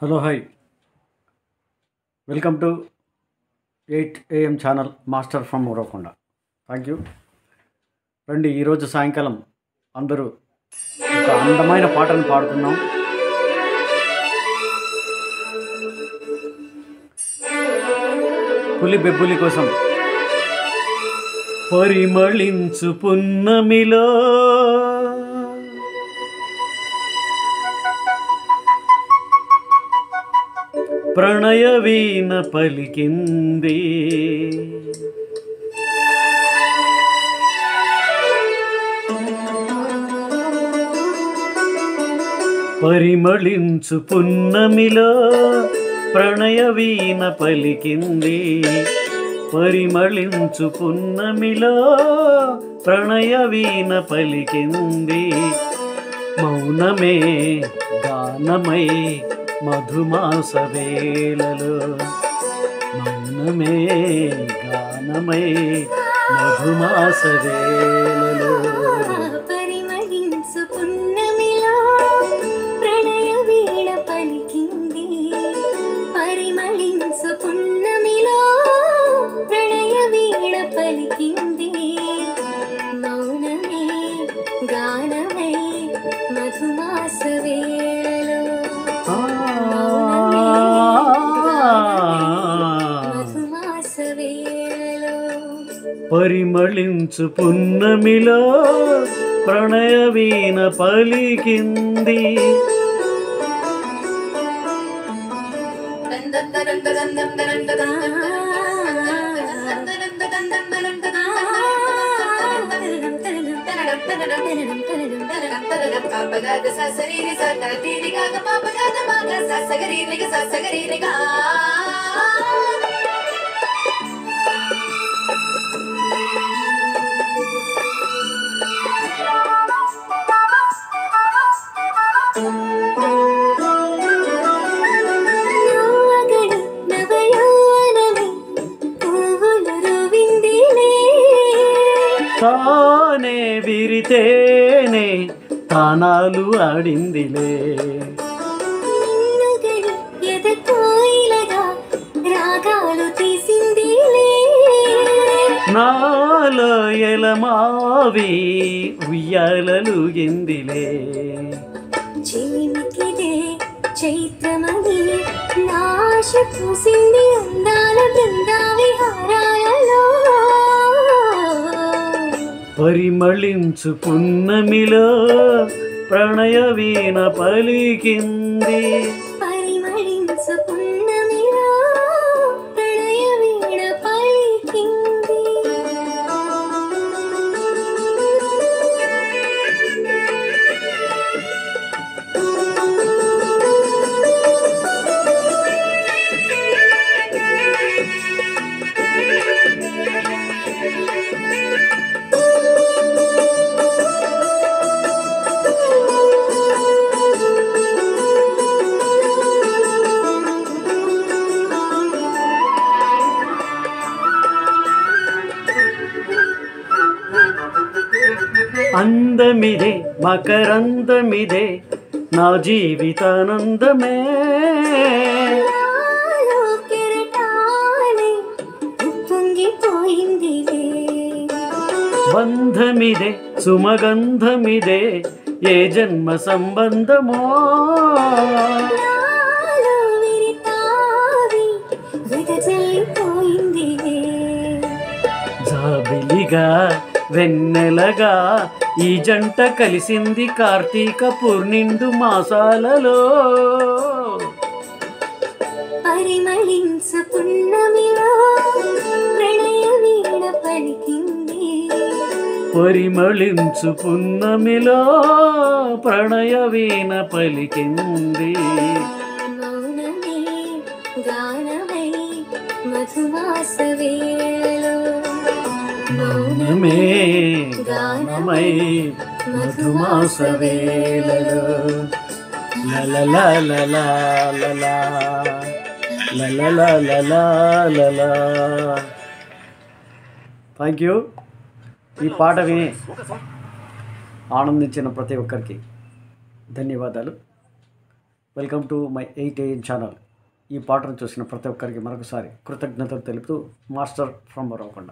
Hello hi welcome to 8 AM channel master from Urakonda. Thank you. రండి, ఈరోజు సాయంకాలం అందరూ ఒక అందమైన పాటను పాడుకుందాం. పులి బెబ్బులి కోసం. పరిమళించు పున్నమిలో ప్రణయ వీణ పలికింది, పరిమళించు పున్నమిలో ప్రణయ వీణ పలికింది, పరిమళించు పున్నమిలో ప్రణయ వీణ పలికింది. మౌనమే గానమై మధుమాస వేళలో, మౌనమే గానమై మధుమాస వేళలో. పరిమళించు పున్నమిలో ప్రణయ వీణ పలికింది, పరిమళించు పున్నమిలో ప్రణయ వీణ పలికింది. మౌనమే గానమై మధుమాస వేళలో, మధుమాస వేళలో. పరిమళించు పున్నమిలో ప్రణయ వీణ పలికింది. తానే విరితేనే తానాలు ఆడిందిలే, రాగాలు తీసిందిలే. నాలో ఎలమావి ఉయ్యాలలుగిందిలే. చిలిమికిదే చైత్రమని నాశ పూసింది అందాల బృందా విహారాలలో. పరిమళించు పున్నమిలో ప్రణయ వీణ పలికింది, పరిమళించు పున్నమిలో ప్రణయ వీణ పలికింది. అందమిదే మకరందమిదే నా జీవితానందమే, నాలో కెరటాలే ఉప్పొంగిపోయిందిలే. బంధమిదే సుమగంధమిదే ఏ జన్మ సంబంధమో, నాలో విరితావి వెదజల్లిపోయిందిలే. జాబిలిగా వెన్నెలగా ఈ జంట కలిసింది కార్తీక పూర్ణిండు మాసాలలో. పరిమళించు పున్నమిలో ప్రణయ వీణ పలికింది, పరిమళించు పున్నమిలో ప్రణయ వీణ పలికింది. మౌనమే గానమై మధుమాస వేళలో, మౌనమే గానమై మధుమాస వేళలో. లలలలలలలా, లలలలలలలా. Thank you. ఈ పాట విని ఆనందించిన ప్రతి ఒక్కరికి ధన్యవాదాలు. Welcome to my 8 AM channel. ఈ పాటను చూసిన ప్రతి ఒక్కరికి మరొకసారి కృతజ్ఞతలు తెలుపుతూ మాస్టర్ ఫ్రమ్ ఉరవకొండ.